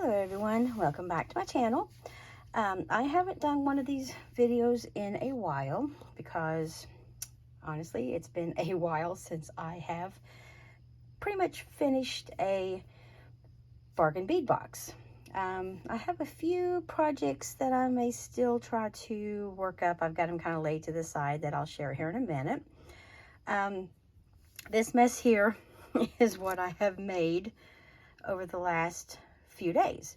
Hello everyone, welcome back to my channel. I haven't done one of these videos in a while because honestly it's been a while since I have pretty much finished a bargain bead box. I have a few projects that I may still try to work up. I've got them kind of laid to the side that I'll share here in a minute. This mess here is what I have made over the last few days.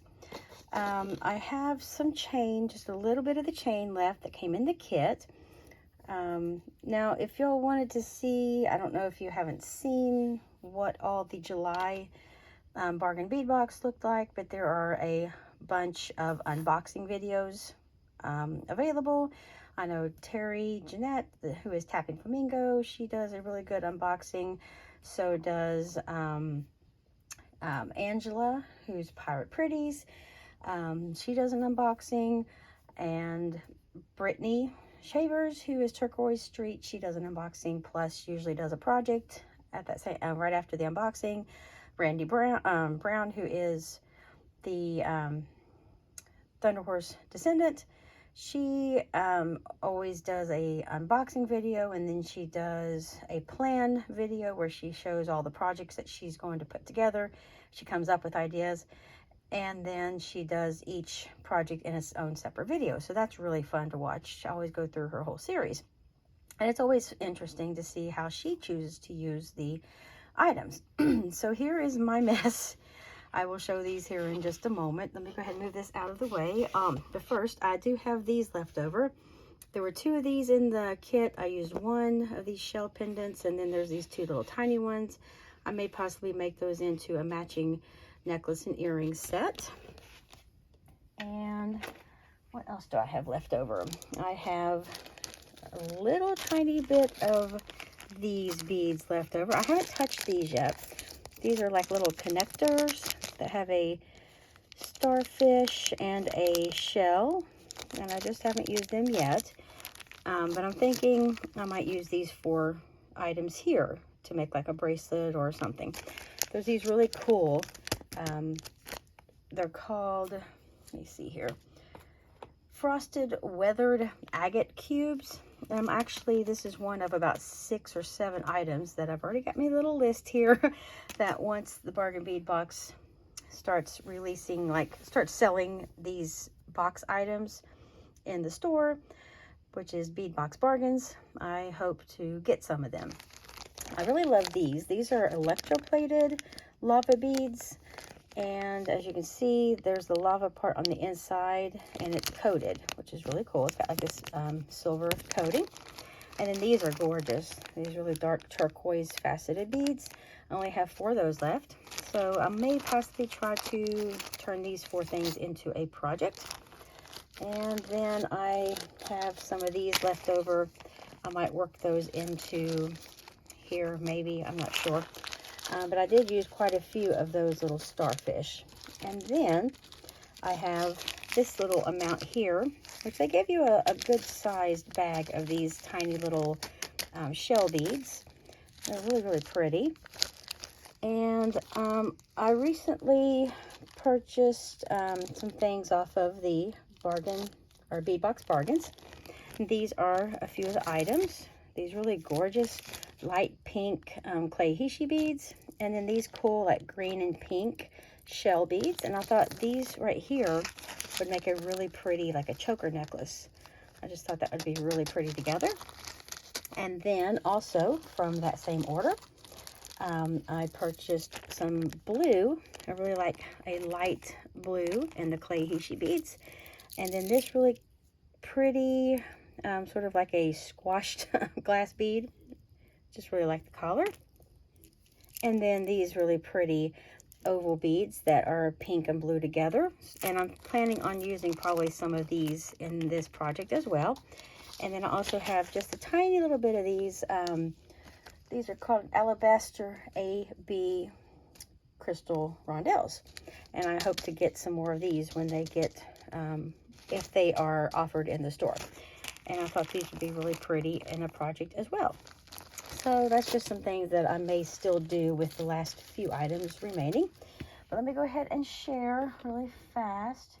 I have some chain, just a little bit of the chain left that came in the kit. Now, if y'all wanted to see, I don't know if you haven't seen what all the July bargain bead box looked like, but there are a bunch of unboxing videos available. I know Terry Jeanette, who is Tapping Flamingo, she does a really good unboxing. So does Angela, who's Pirate Pretties. She does an unboxing, and Brittany Shavers, who is Turquoise Street, she does an unboxing, plus she usually does a project at that same right after the unboxing. Brandy Brown, who is the Thunder Horse descendant, she always does a unboxing video, and then she does a plan video where she shows all the projects that she's going to put together. She comes up with ideas, and then she does each project in its own separate video. So that's really fun to watch. I always go through her whole series, and it's always interesting to see how she chooses to use the items. So here is my mess. I will show these here in just a moment. Let me go ahead and move this out of the way. But first, I do have these left over. There were two of these in the kit. I used one of these shell pendants, and then there's these two little tiny ones. I may possibly make those into a matching necklace and earring set. And what else do I have left over? I have a little tiny bit of these beads left over. I haven't touched these yet. These are like little connectors that have a starfish and a shell, and I just haven't used them yet. But I'm thinking I might use these 4 items here to make like a bracelet or something. There's these really cool, they're called, let me see here, frosted weathered agate cubes. Actually, this is one of about 6 or 7 items that I've already got my little list here that once the bargain bead box starts releasing, like starts selling these box items in the store, which is Bead Box Bargains, I hope to get some of them. I really love these. These are electroplated lava beads, and as you can see, there's the lava part on the inside, and it's coated, which is really cool. It's got like this silver coating. And then these are gorgeous. These really dark turquoise faceted beads. I only have 4 of those left. So I may possibly try to turn these 4 things into a project. And then I have some of these left over. I might work those into here, maybe. I'm not sure. But I did use quite a few of those little starfish. And then I have this little amount here, which they give you a good sized bag of these tiny little shell beads. They're really, really pretty. And I recently purchased some things off of the bargain or bead box bargains. These are a few of the items. These really gorgeous light pink clay hishi beads, and then these cool like green and pink shell beads. And I thought these right here would make a really pretty, like a choker necklace. I just thought that would be really pretty together. And then also from that same order, I purchased some blue. I really like a light blue in the clay hishi beads. And then this really pretty, sort of like a squashed glass bead. Just really like the color. And then these really pretty oval beads that are pink and blue together. And I'm planning on using probably some of these in this project as well. And then I also have just a tiny little bit of these. These are called Alabaster AB Crystal Rondelles. And I hope to get some more of these when they get, if they are offered in the store. And I thought these would be really pretty in a project as well. So that's just some things that I may still do with the last few items remaining. let me go ahead and share really fast.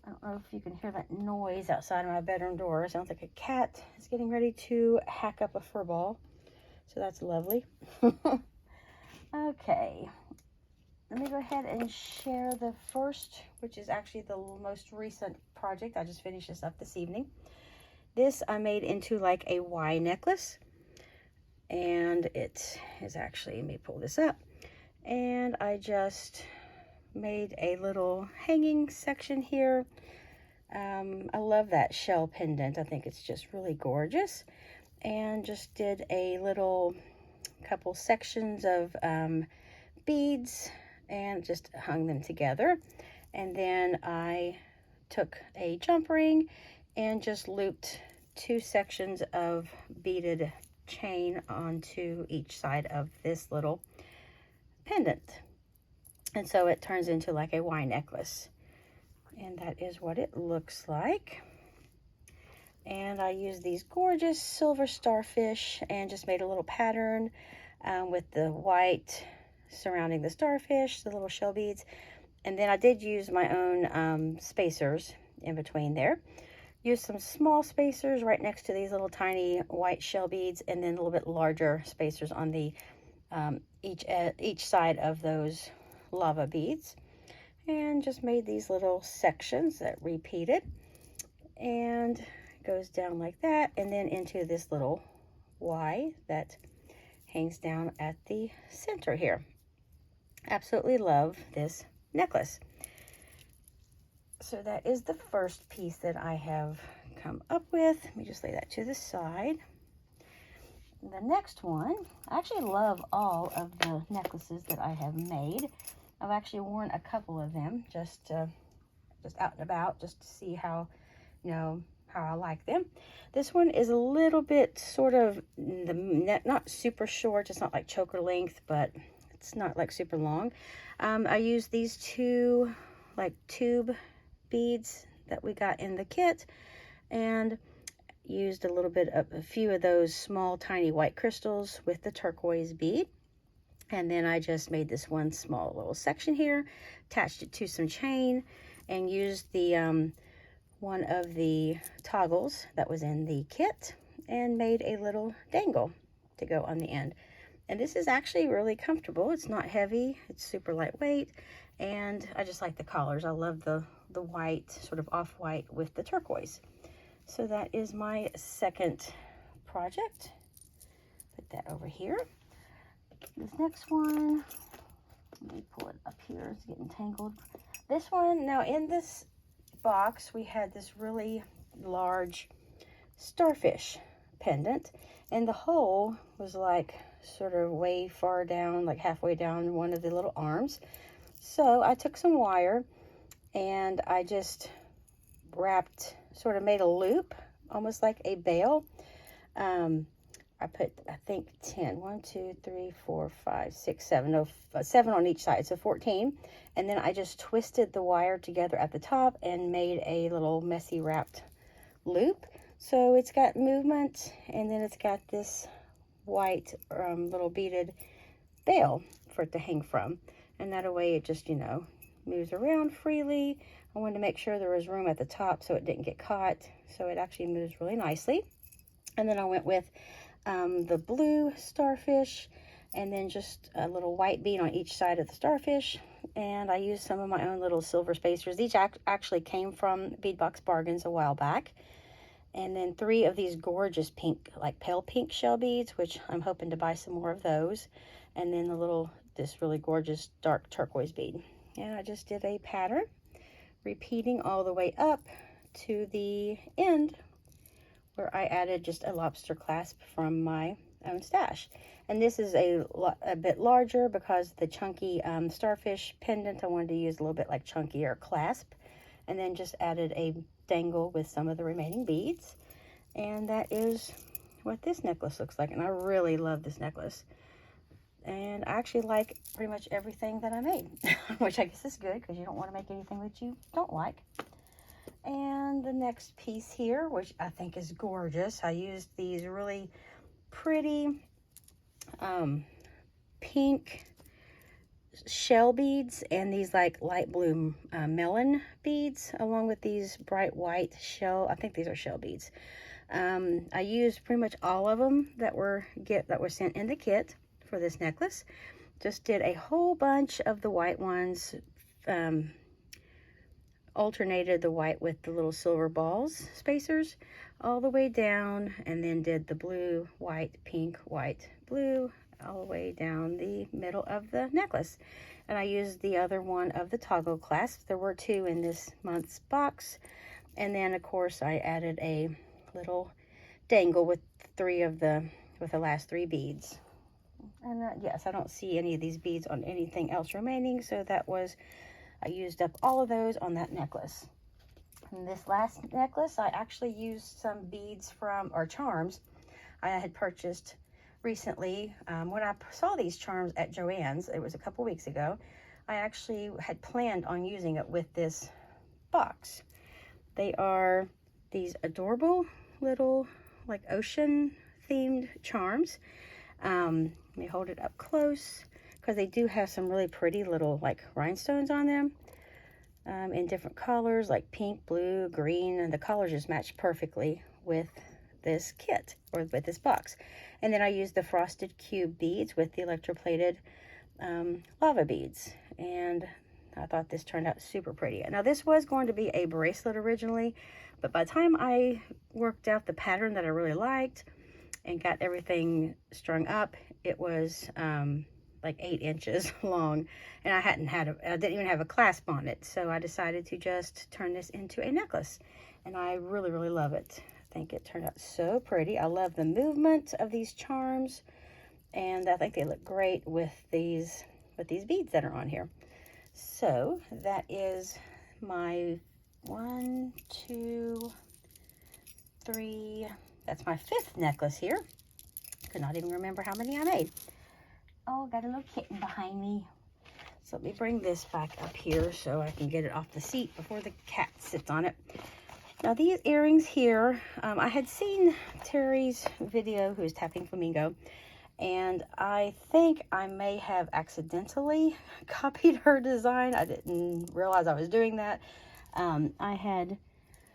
I don't know if you can hear that noise outside of my bedroom door. It sounds like a cat is getting ready to hack up a fur ball. So that's lovely. Okay. Let me go ahead and share the first, which is actually the most recent project. I just finished this up this evening. This I made into like a Y necklace. And it is actually, let me pull this up. And I just made a little hanging section here. I love that shell pendant. I think it's just really gorgeous. And just did a little couple sections of beads and just hung them together. And then I took a jump ring and just looped 2 sections of beaded chain onto each side of this little pendant. And so it turns into like a Y necklace. And that is what it looks like. And I used these gorgeous silver starfish and just made a little pattern with the white surrounding the starfish, the little shell beads. And then I did use my own spacers in between there. Used some small spacers right next to these little tiny white shell beads, and then a little bit larger spacers on the each side of those lava beads. And just made these little sections that repeated. And goes down like that, and then into this little Y that hangs down at the center here. Absolutely love this necklace. So that is the first piece that I have come up with. Let me just lay that to the side. The next one, I actually love all of the necklaces that I have made. I've actually worn a couple of them just out and about, just to see how, how I like them. This one is a little bit sort of not super short. It's not like choker length, but it's not like super long. I used these 2 like tube beads that we got in the kit, and used a few of those small tiny white crystals with the turquoise bead. And then I just made this one small little section here, attached it to some chain, and used the one of the toggles that was in the kit and made a little dangle to go on the end. And this is actually really comfortable. It's not heavy, it's super lightweight, and I just like the collars. I love the white, sort of off-white with the turquoise. So that is my second project. Put that over here. This next one, let me pull it up here, it's getting tangled. This one, now in this box, we had this really large starfish pendant, and the hole was like sort of way far down, like halfway down one of the little arms. So I took some wire and I just made a loop, almost like a bail. I put, I think 10, 1, 2, 3, 4, 5, 6, 7, 7 on each side, so 14. And then I just twisted the wire together at the top and made a little messy wrapped loop. So it's got movement, and then it's got this white little beaded bail for it to hang from. And that way it just, moves around freely. I wanted to make sure there was room at the top so it didn't get caught. So it actually moves really nicely. And then I went with the blue starfish, and then just a little white bead on each side of the starfish. And I used some of my own little silver spacers. These actually came from Beadbox Bargains a while back. And then 3 of these gorgeous pink, like pale pink shell beads, which I'm hoping to buy some more of those. And then this really gorgeous dark turquoise bead. And I just did a pattern, repeating all the way up to the end, where I added just a lobster clasp from my own stash. And this is a bit larger because the chunky starfish pendant, I wanted to use a little bit like chunkier clasp. And then just added a dangle with some of the remaining beads. And that is what this necklace looks like. And I really love this necklace. And I actually like pretty much everything that I made, which I guess is good because you don't want to make anything that you don't like. And the next piece here, which I think is gorgeous, I used these really pretty pink shell beads and these like light blue melon beads, along with these bright white shell. I think these are shell beads. I used pretty much all of them that were sent in the kit for this necklace. Just did a whole bunch of the white ones, alternated the white with the little silver balls spacers all the way down, and then did the blue, white, pink, white, blue all the way down the middle of the necklace. And I used the other one of the toggle clasps. There were 2 in this month's box. And then of course I added a little dangle with the last 3 beads. And yes, I don't see any of these beads on anything else remaining, so I used up all of those on that necklace. And this last necklace, I actually used some beads or charms I had purchased recently. When I saw these charms at Joann's, it was a couple weeks ago, I actually had planned on using it with this box. They are these adorable little like ocean themed charms. Let me hold it up close, because they do have some really pretty little like rhinestones on them, in different colors like pink, blue, green, and the colors just match perfectly with this kit, or with this box. And then I used the frosted cube beads with the electroplated lava beads, and I thought this turned out super pretty. Now this was going to be a bracelet originally, but by the time I worked out the pattern that I really liked and got everything strung up, it was like 8 inches long, and I didn't even have a clasp on it. So I decided to just turn this into a necklace, and I really, really love it. I think it turned out so pretty. I love the movement of these charms, and I think they look great with these beads that are on here. So that is my 1, 2, 3, that's my 5th necklace here. Could not even remember how many I made. Oh, got a little kitten behind me. So let me bring this back up here so I can get it off the seat before the cat sits on it. Now these earrings here, I had seen Terry's video, who's tapping flamingo, and I think I may have accidentally copied her design. I didn't realize I was doing that. I had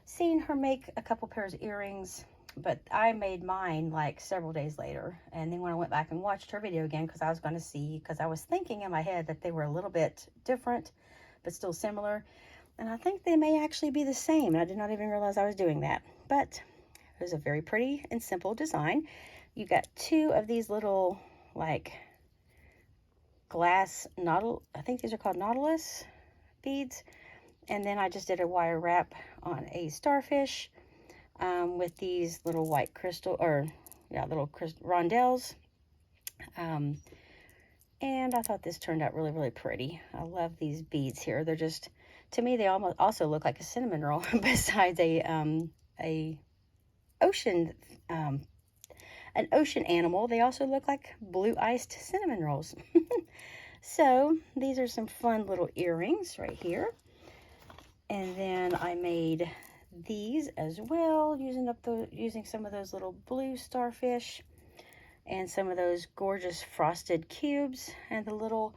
seen her make a couple pairs of earrings, but I made mine like several days later. And then when I went back and watched her video again, because I was thinking in my head that they were a little bit different, but still similar. And I think they may actually be the same. I did not even realize I was doing that. But it was a very pretty and simple design. You got 2 of these little like glass I think these are called nautilus beads. And then I just did a wire wrap on a starfish with these little white little rondelles. And I thought this turned out really, really pretty. I love these beads here. They're just, to me, they almost also look like a cinnamon roll besides an ocean animal. They also look like blue iced cinnamon rolls. So these are some fun little earrings right here. And then I made these as well, using some of those little blue starfish and some of those gorgeous frosted cubes and the little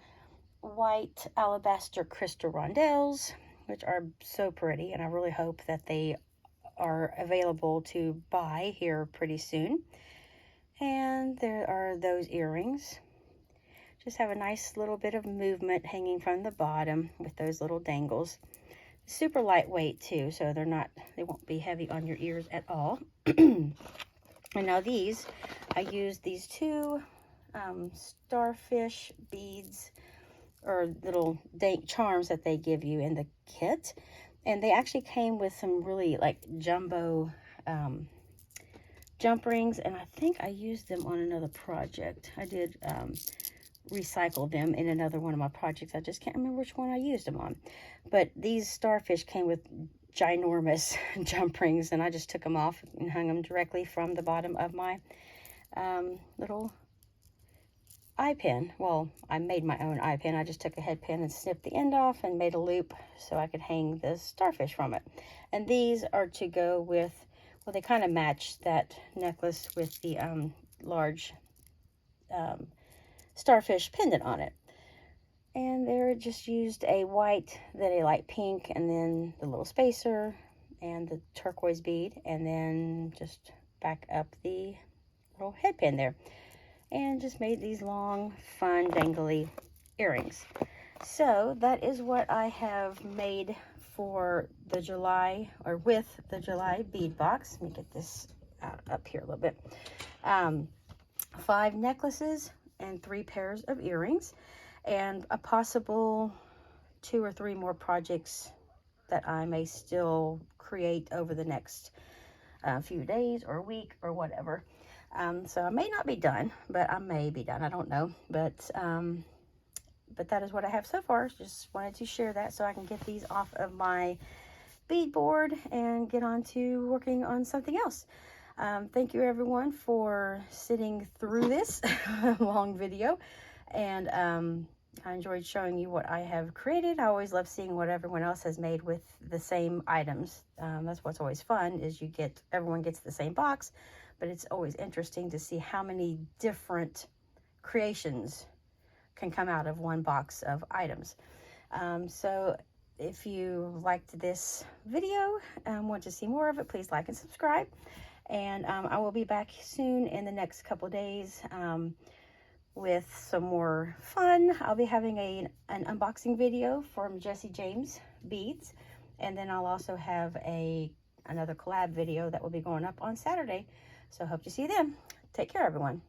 white alabaster crystal rondelles, which are so pretty, and I really hope that they are available to buy here pretty soon. And there are those earrings. Just have a nice little bit of movement hanging from the bottom with those little dangles. Super lightweight too, so they won't be heavy on your ears at all. And now these, I used these 2 starfish beads, or little dank charms that they give you in the kit. And they actually came with some really like jumbo jump rings, and I think I used them on another project. I did recycle them in another one of my projects. I just can't remember which one I used them on. But these starfish came with ginormous jump rings, and I just took them off and hung them directly from the bottom of my little eye pin. Well, I made my own eye pin. I just took a head pin and snipped the end off and made a loop so I could hang the starfish from it. And these are to go with, well, they kind of match that necklace with the large starfish pendant on it. And there just used a white, then a light pink, and then the little spacer and the turquoise bead, and then just back up the little headband there. And just made these long, fun, dangly earrings. So that is what I have made for the July, or with the July bead box. Let me get this up here a little bit. 5 necklaces and 3 pairs of earrings, and a possible 2 or 3 more projects that I may still create over the next few days or week or whatever. So I may not be done, but I may be done. I don't know. But that is what I have so far. Just wanted to share that so I can get these off of my bead board and get on to working on something else. Thank you everyone for sitting through this long video, and I enjoyed showing you what I have created. I always love seeing what everyone else has made with the same items. That's what's always fun, is everyone gets the same box, but it's always interesting to see how many different creations can come out of one box of items. So if you liked this video and want to see more of it, please like and subscribe. And I will be back soon in the next couple days with some more fun. I'll be having an unboxing video from Jesse James Beads, and then I'll also have another collab video that will be going up on Saturday. So hope to see you then. Take care, everyone.